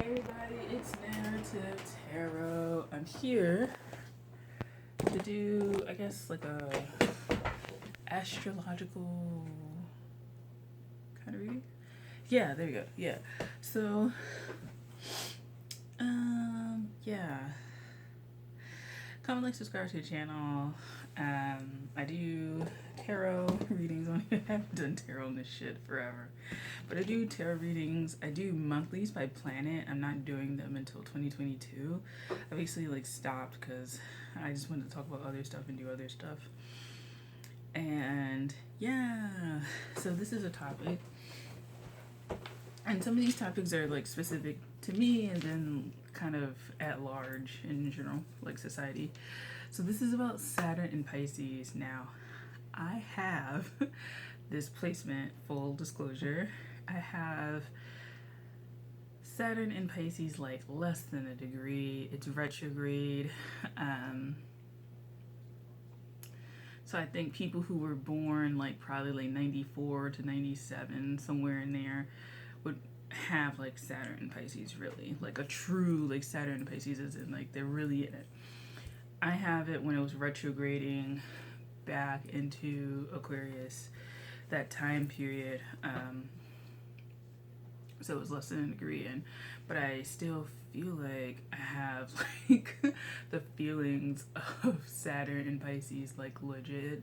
Everybody, it's Narrative Tarot. I'm here to do, I guess, like a astrological kind of reading. Yeah, there you go. Yeah. So, yeah. Come like subscribe to the channel. I do tarot readings on here. I haven't done tarot on this shit forever. But I do tarot readings. I do monthlies by planet. I'm not doing them until 2022. I basically like stopped because I just wanted to talk about other stuff and do other stuff. And yeah, so this is a topic. And some of these topics are like specific to me and then kind of at large in general, like society. So this is about Saturn in Pisces. Now, I have this placement, full disclosure. I have Saturn in Pisces like less than a degree. It's retrograde. So I think people who were born like probably like 94 to 97, somewhere in there, would have like Saturn in Pisces, really. Like a true like Saturn in Pisces, is in like they're really in it. I have it when it was retrograding back into Aquarius, that time period. So it was less than a degree in, but I still feel like I have like the feelings of Saturn in Pisces, like legit.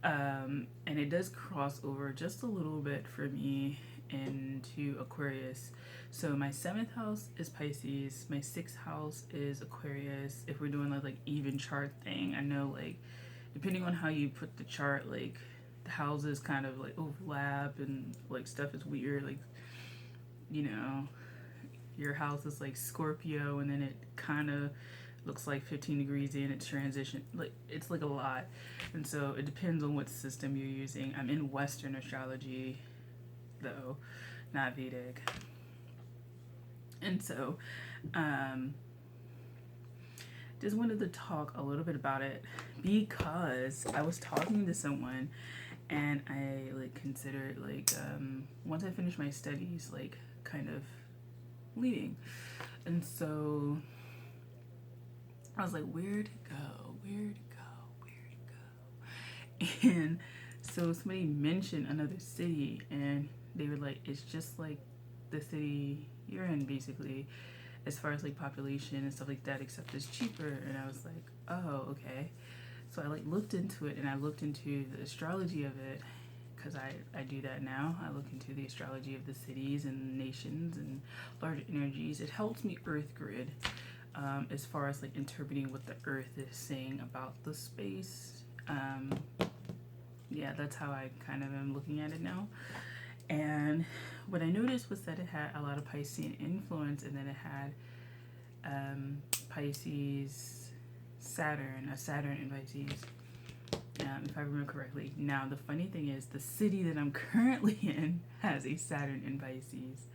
And it does cross over just a little bit for me into Aquarius. So my 7th house is Pisces, my 6th house is Aquarius. If we're doing like even chart thing, I know like depending on how you put the chart, like the houses kind of like overlap and like stuff is weird. Like, you know, your house is like Scorpio and then it kind of looks like 15 degrees in its transition. Like it's like a lot. And so it depends on what system you're using. I'm in Western astrology though, not Vedic. And so just wanted to talk a little bit about it because I was talking to someone and I like considered like once I finish my studies, like kind of leaving. And so I was like, where to go? Where to go? Where to go? And so somebody mentioned another city and they were like, it's just like the city you're in basically, as far as like population and stuff like that, except it's cheaper. And I was like, oh, okay. So I like looked into it and I looked into the astrology of it because I do that now. I look into the astrology of the cities and nations and large energies. It helps me earth grid as far as like interpreting what the earth is saying about the space. Yeah, that's how I kind of am looking at it now. And what I noticed was that it had a lot of Piscean influence, and then it had Pisces, Saturn, a Saturn in Pisces, if I remember correctly. Now, the funny thing is, the city that I'm currently in has a Saturn in Pisces,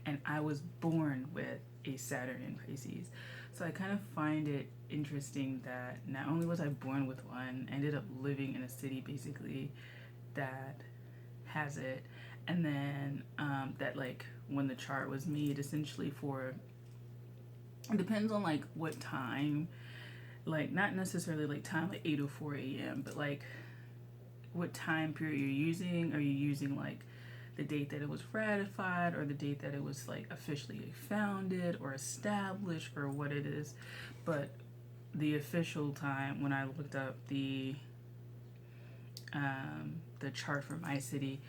and I was born with a Saturn in Pisces. So I kind of find it interesting that not only was I born with one, I ended up living in a city basically that has it, and then that like when the chart was made essentially for, it depends on like what time, like not necessarily like time like 8:04 a.m., but like what time period you're using. Are you using like the date that it was ratified or the date that it was like officially founded or established or what it is? But the official time when I looked up the chart for my city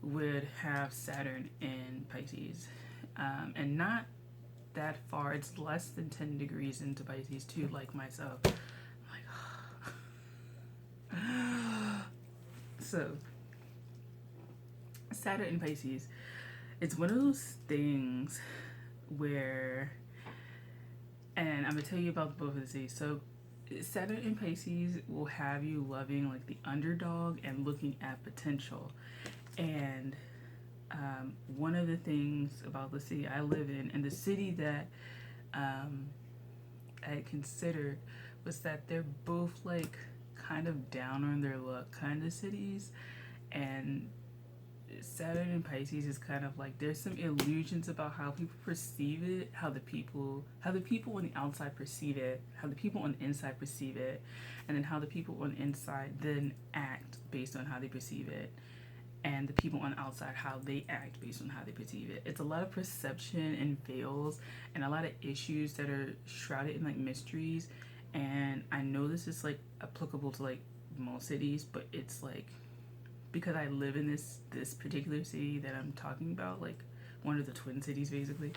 would have Saturn in Pisces, and not that far. It's less than 10 degrees into Pisces too, like myself. I'm like, so Saturn in Pisces, it's one of those things where, and I'm gonna tell you about both of these. So Saturn in Pisces will have you loving like the underdog and looking at potential. And one of the things about the city I live in and the city that I considered was that they're both like kind of down on their luck kind of cities. And Saturn in Pisces is kind of like there's some illusions about how people perceive it, how the people on the outside perceive it, how the people on the inside perceive it, and then how the people on the inside then act based on how they perceive it, and the people on the outside how they act based on how they perceive it. It's a lot of perception and veils and a lot of issues that are shrouded in like mysteries. And I know this is like applicable to like most cities, but it's like because I live in this particular city that I'm talking about, like one of the twin cities basically.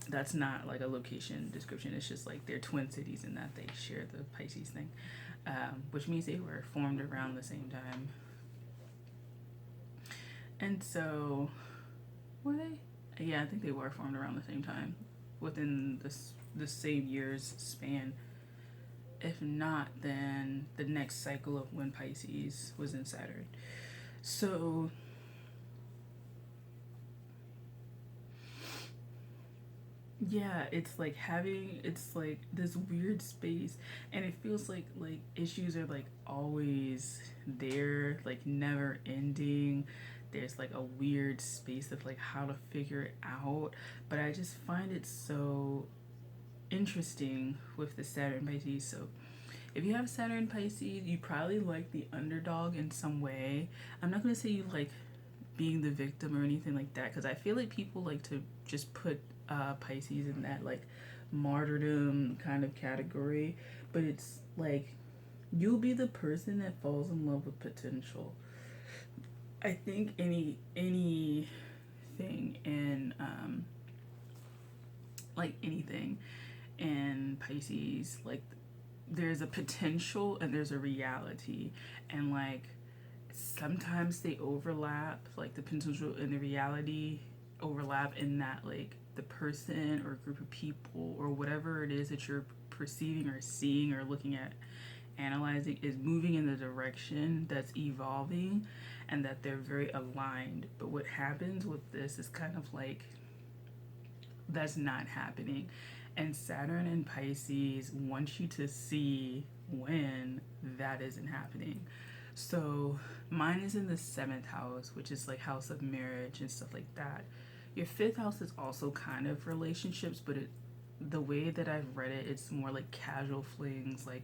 That's not like a location description. It's just like they're twin cities in that they share the Pisces thing, which means they were formed around the same time. And so, were they? Yeah, I think they were formed around the same time, within the same year's span. If not, then the next cycle of when Pisces was in Saturn. So, yeah, it's like this weird space, and it feels like issues are like always there, like never ending. There's like a weird space of like how to figure it out, but I just find it so interesting with the Saturn Pisces. So if you have Saturn Pisces, you probably like the underdog in some way. I'm not going to say you like being the victim or anything like that, because I feel like people like to just put Pisces in that like martyrdom kind of category, but it's like you'll be the person that falls in love with potential. I think anything in like anything in Pisces, like there's a potential and there's a reality, and like sometimes they overlap, like the potential and the reality overlap in that like the person or group of people or whatever it is that you're perceiving or seeing or looking at, analyzing, is moving in the direction that's evolving, and that they're very aligned. But what happens with this is kind of like that's not happening. And Saturn in Pisces wants you to see when that isn't happening. So mine is in the 7th house, which is like house of marriage and stuff like that. Your 5th house is also kind of relationships, but the way that I've read it, it's more like casual flings, like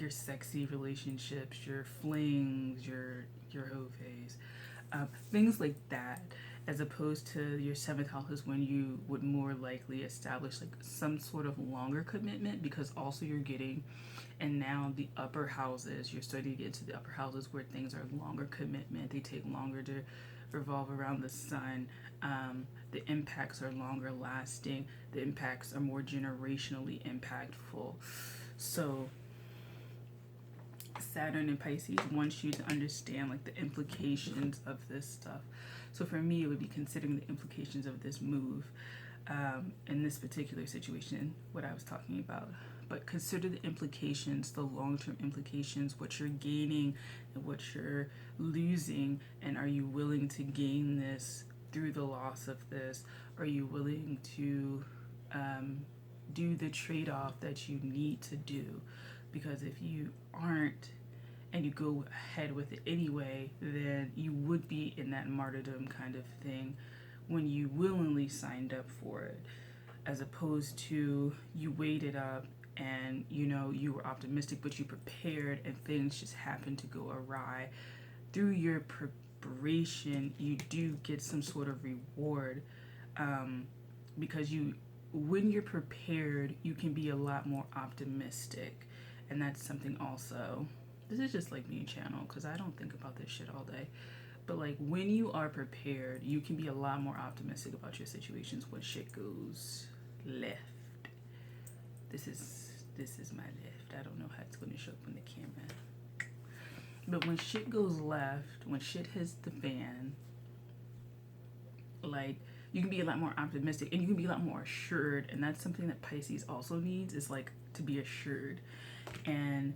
your sexy relationships, your flings, your hoe phase, things like that, as opposed to your 7th house is when you would more likely establish like some sort of longer commitment, because also you're getting, and now the upper houses, you're starting to get into the upper houses where things are longer commitment, they take longer to revolve around the sun. The impacts are longer lasting, the impacts are more generationally impactful. So Saturn in Pisces wants you to understand like the implications of this stuff. So for me, it would be considering the implications of this move in this particular situation, what I was talking about. But consider the implications, the long-term implications, what you're gaining and what you're losing, and are you willing to gain this through the loss of this? Are you willing to do the trade-off that you need to do? Because if you aren't, and you go ahead with it anyway, then you would be in that martyrdom kind of thing when you willingly signed up for it, as opposed to you waited up and you were optimistic, but you prepared and things just happened to go awry. Through your preparation, you do get some sort of reward, because when you're prepared, you can be a lot more optimistic. And that's something also, this is just like me channel, because I don't think about this shit all day, but like when you are prepared, you can be a lot more optimistic about your situations when shit goes left. This is my left. I don't know how it's going to show up on the camera, but when shit goes left, when shit hits the fan, like you can be a lot more optimistic and you can be a lot more assured. And that's something that Pisces also needs, is like to be assured. And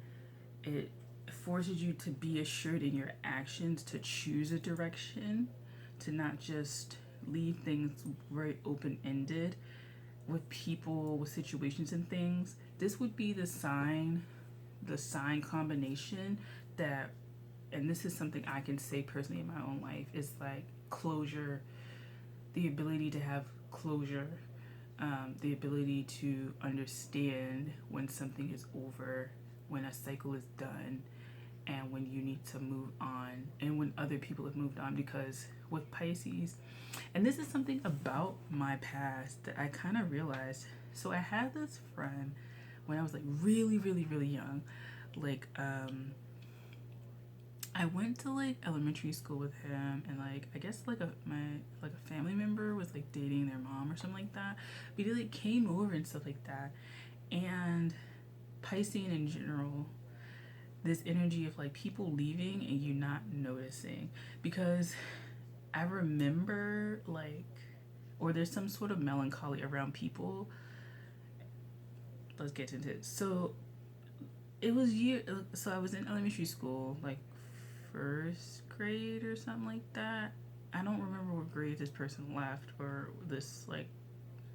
it forces you to be assured in your actions, to choose a direction, to not just leave things very open-ended with people, with situations and things. This would be the sign combination that and this is something I can say personally in my own life, is like closure, the ability to have closure, the ability to understand when something is over, when a cycle is done, and when you need to move on, and when other people have moved on. Because with Pisces, and this is something about my past that I kind of realized. So I had this friend when I was like really, really, really young. Like, I went to like elementary school with him, and like I guess like a family member was like dating their mom or something like that. But he like came over and stuff like that. And Piscean in general, this energy of like people leaving and you not noticing, because I remember like, or there's some sort of melancholy around people. Let's get into it. So it was so I was in elementary school, like first grade or something like that. I don't remember what grade this person left, or this like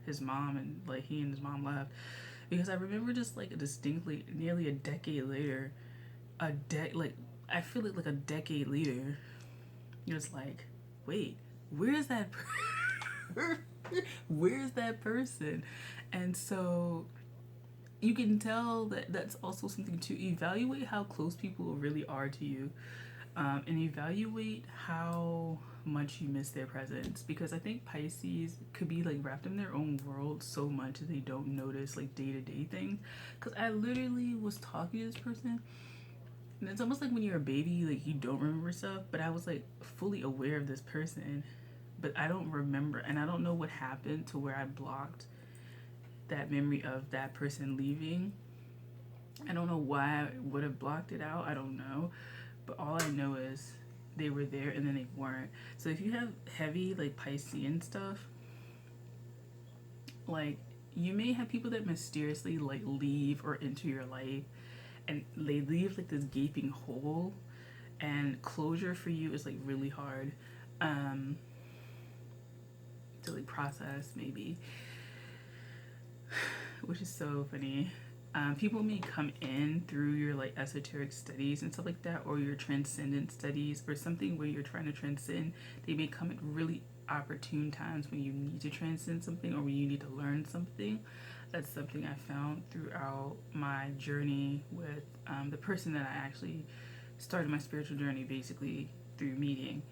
his mom and like he and his mom left, because I remember just like distinctly nearly a decade later, like I feel it like a decade later, it's like, wait, where's that where's that person? And so you can tell that that's also something to evaluate how close people really are to you, and evaluate how much you miss their presence, because I think Pisces could be like wrapped in their own world so much that they don't notice like day-to-day things. Because I literally was talking to this person, and it's almost like when you're a baby, like you don't remember stuff, but I was like fully aware of this person, but I don't remember, and I don't know what happened to where I blocked that memory of that person leaving. I don't know why I would have blocked it out, I don't know, but all I know is they were there and then they weren't. So if you have heavy like Piscean stuff, like you may have people that mysteriously like leave or enter your life, and they leave like this gaping hole, and closure for you is like really hard to like process maybe, which is so funny. People may come in through your like esoteric studies and stuff like that, or your transcendent studies, or something where you're trying to transcend. They may come at really opportune times when you need to transcend something, or when you need to learn something. That's something I found throughout my journey with the person that I actually started my spiritual journey basically through meeting,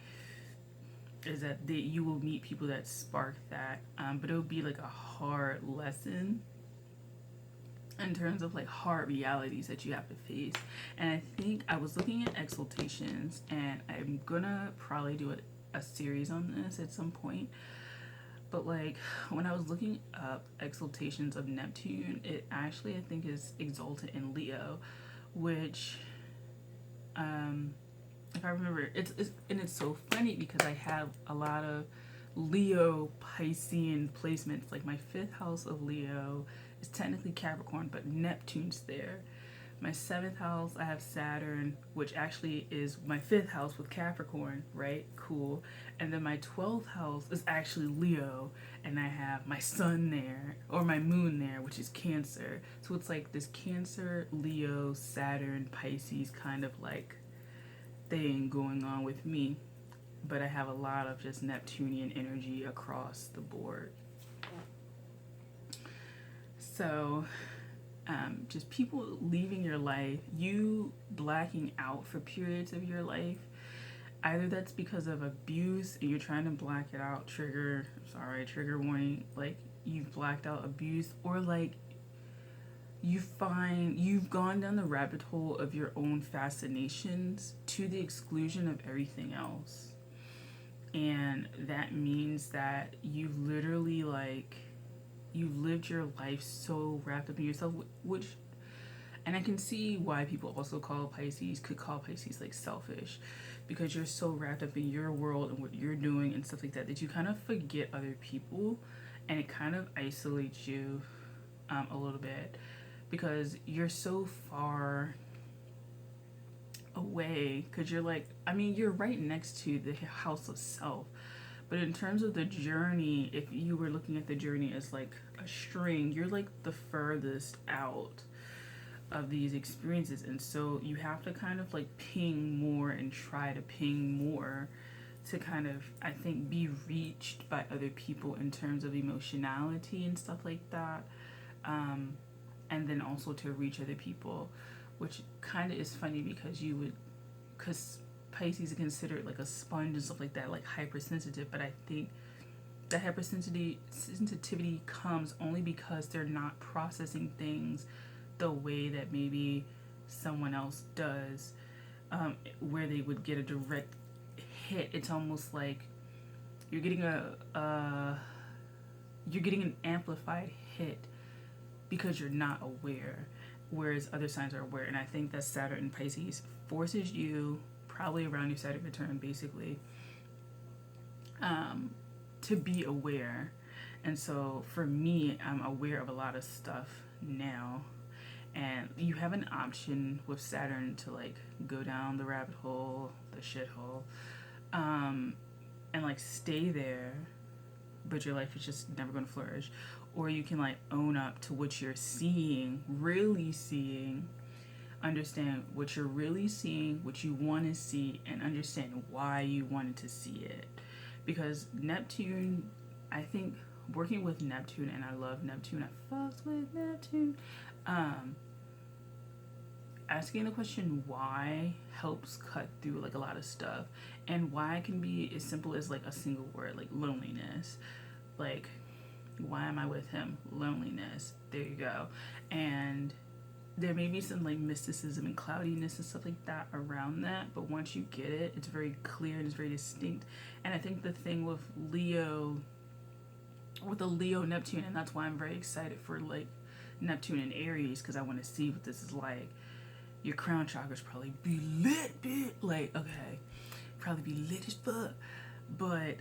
is that you will meet people that spark that, but it'll be like a hard lesson in terms of like hard realities that you have to face. And I think I was looking at exaltations, and I'm gonna probably do a series on this at some point. But like when I was looking up exaltations of Neptune, it actually I think is exalted in Leo, which if I remember, it's so funny because I have a lot of Leo Piscean placements. Like my 5th house of Leo is technically Capricorn, but Neptune's there. My 7th house, I have Saturn, which actually is my 5th house with Capricorn, right? Cool. And then my 12th house is actually Leo, and I have my sun there, or my moon there, which is Cancer. So it's like this Cancer, Leo, Saturn, Pisces kind of like thing going on with me. But I have a lot of just Neptunian energy across the board. So just people leaving your life, you blacking out for periods of your life. Either that's because of abuse and you're trying to black it out, trigger warning, like you've blacked out abuse, or like you've gone down the rabbit hole of your own fascinations to the exclusion of everything else. And that means that you've literally like you've lived your life so wrapped up in yourself, which, and I can see why people also could call Pisces like selfish, because you're so wrapped up in your world and what you're doing and stuff like that, that you kind of forget other people, and it kind of isolates you a little bit, because you're so far away, because you're like, I mean, you're right next to the house of self. But in terms of the journey, if you were looking at the journey as like a string, you're like the furthest out. of these experiences, and so you have to kind of like ping more and try to ping more to kind of, I think, be reached by other people in terms of emotionality and stuff like that, and then also to reach other people, which kind of is funny because Pisces are considered like a sponge and stuff like that, like hypersensitive, but I think that hypersensitivity comes only because they're not processing things the way that maybe someone else does, where they would get a direct hit. It's almost like you're getting you're getting an amplified hit because you're not aware, whereas other signs are aware. And I think that Saturn in Pisces forces you, probably around your Saturn return, basically, to be aware. And so for me, I'm aware of a lot of stuff now, and you have an option with Saturn to like go down the rabbit hole, the shithole, and like stay there, but your life is just never going to flourish. Or you can like own up to what you're seeing, really seeing, understand what you're really seeing, what you want to see, and understand why you wanted to see it. Because Neptune, I think working with Neptune, and I love Neptune, I fucks with Neptune, asking the question why helps cut through like a lot of stuff. And why can be as simple as like a single word, like loneliness. Like, why am I with him? Loneliness. There you go. And there may be some like mysticism and cloudiness and stuff like that around that, but once you get it, it's very clear and it's very distinct. And I think the thing with the Leo Neptune, and that's why I'm very excited for like Neptune and Aries, because I want to see what this is like. Your crown chakras probably be lit, bitch. Like, okay, probably be lit as fuck. But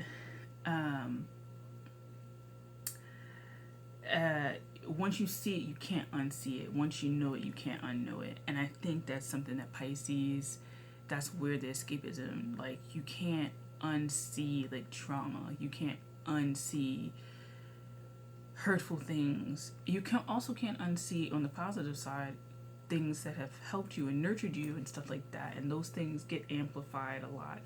once you see it, you can't unsee it. Once you know it, you can't unknow it. And I think that's something that Pisces, that's where the escapism, like, you can't unsee like trauma. You can't unsee hurtful things. You can also can't unsee, on the positive side, things that have helped you and nurtured you and stuff like that. And those things get amplified a lot.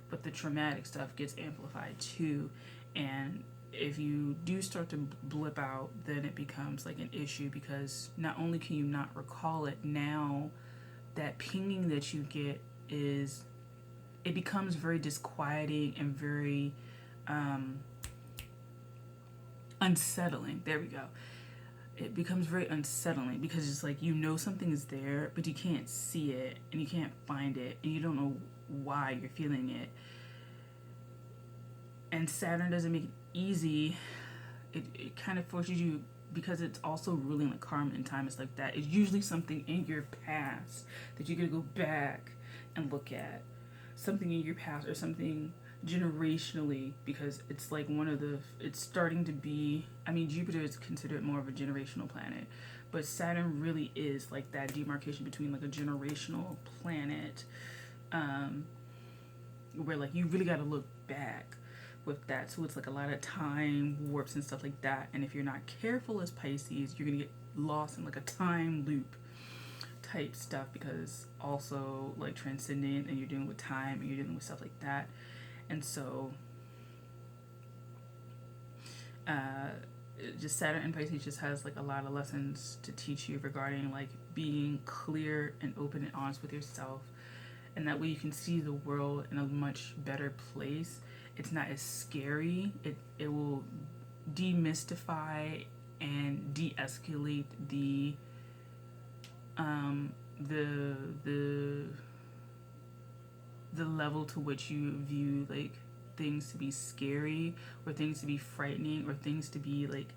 But the traumatic stuff gets amplified too. And if you do start to blip out, then it becomes like an issue, because not only can you not recall it, now that pinging that you get it becomes very disquieting and very unsettling. There we go. It becomes very unsettling because it's like, you know, something is there, but you can't see it and you can't find it and you don't know why you're feeling it. And Saturn doesn't make it easy. It kind of forces you, because it's also ruling like karma and time. It's like that. It's usually something in your past that you're going to go back and look at. Something in your past, or something generationally, because it's like it's starting to be, I mean, Jupiter is considered more of a generational planet, but Saturn really is like that demarcation between like a generational planet, where like you really got to look back with that. So it's like a lot of time warps and stuff like that. And if you're not careful as Pisces, you're gonna get lost in like a time loop type stuff, because also like transcendent, and you're dealing with time and you're dealing with stuff like that. And so just Saturn in Pisces just has like a lot of lessons to teach you regarding like being clear and open and honest with yourself, and that way you can see the world in a much better place. It's not as scary. It will demystify and de-escalate the level to which you view like things to be scary, or things to be frightening, or things to be like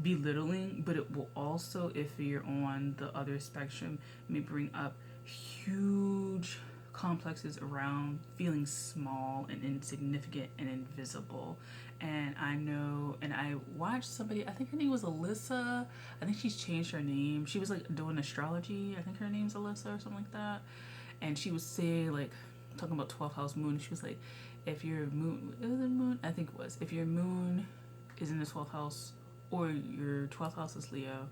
belittling. But it will also, if you're on the other spectrum, may bring up huge complexes around feeling small and insignificant and invisible. And I know, and I watched somebody, I think her name was Alyssa, I think she's changed her name, she was like doing astrology, I think her name's Alyssa or something like that, and she was saying like, talking about 12th house moon, she was like, if your moon, I think it was, if your moon is in the 12th house, or your 12th house is Leo,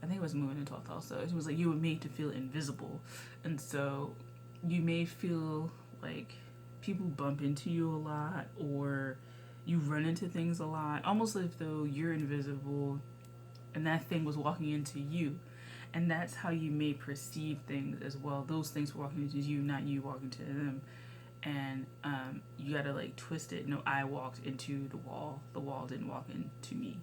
I think it was moving in 12th house. So it was like you were made to feel invisible, and so you may feel like people bump into you a lot, or you run into things a lot, almost as though you're invisible and that thing was walking into you. And that's how you may perceive things as well. Those things were walking into you, not you walking to them. And you gotta like twist it. No, I walked into the wall. The wall didn't walk into me.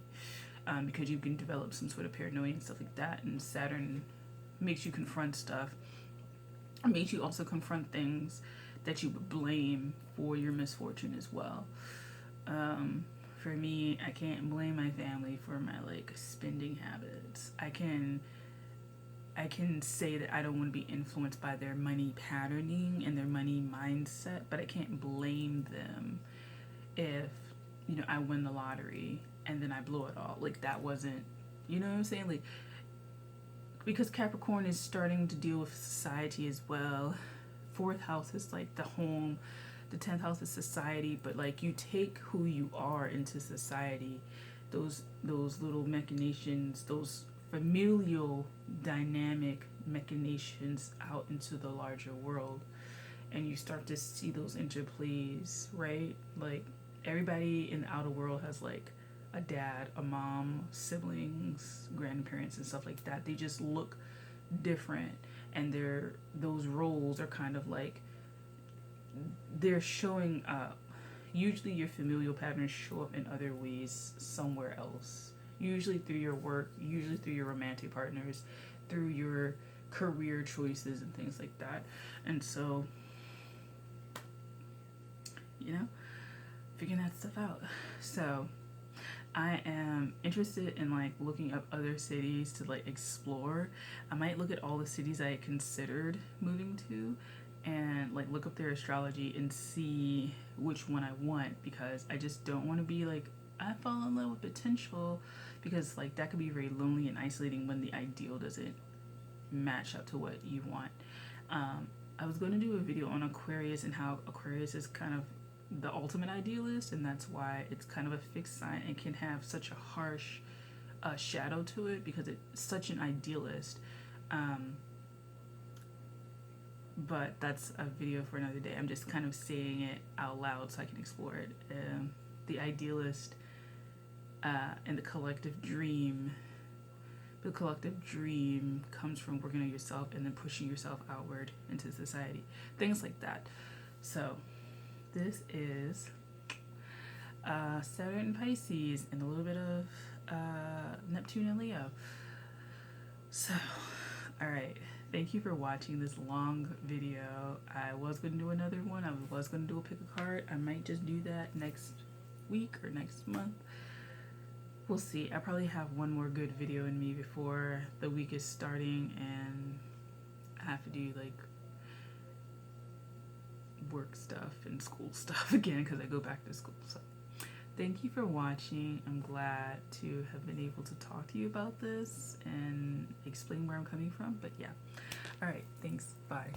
Because you can develop some sort of paranoia and stuff like that. And Saturn makes you confront stuff. It makes you also confront things that you would blame for your misfortune as well. For me, I can't blame my family for my like spending habits. I can say that I don't want to be influenced by their money patterning and their money mindset, but I can't blame them if, you know, I win the lottery and then I blow it all. Like, that wasn't, you know what I'm saying? Like, because Capricorn is starting to deal with society as well. 4th house is like the home. The 10th house is society, but like you take who you are into society, those little machinations, those familial dynamic machinations out into the larger world, and you start to see those interplays, right? Like everybody in the outer world has like a dad, a mom, siblings, grandparents, and stuff like that. They just look different, and those roles are kind of like they're showing up. Usually your familial patterns show up in other ways somewhere else. Usually through your work, usually through your romantic partners, through your career choices and things like that. And so, you know, figuring that stuff out. So I am interested in like looking up other cities to like explore. I might look at all the cities I considered moving to and like look up their astrology and see which one I want, because I just don't want to be like I fall in love with potential, because like that could be very lonely and isolating when the ideal doesn't match up to what you want. I was going to do a video on Aquarius and how Aquarius is kind of the ultimate idealist, and that's why it's kind of a fixed sign and can have such a harsh shadow to it, because it's such an idealist. But that's a video for another day. I'm just kind of saying it out loud so I can explore it. The idealist and the collective dream. The collective dream comes from working on yourself and then pushing yourself outward into society. Things like that. So this is Saturn in Pisces and a little bit of Neptune and Leo. So, alright. Thank you for watching this long video. I was going to do another one. I was going to do a pick a card. I might just do that next week or next month. We'll see. I probably have one more good video in me before the week is starting and I have to do like work stuff and school stuff again because I go back to school. So thank you for watching. I'm glad to have been able to talk to you about this and explain where I'm coming from. But yeah. All right. Thanks. Bye.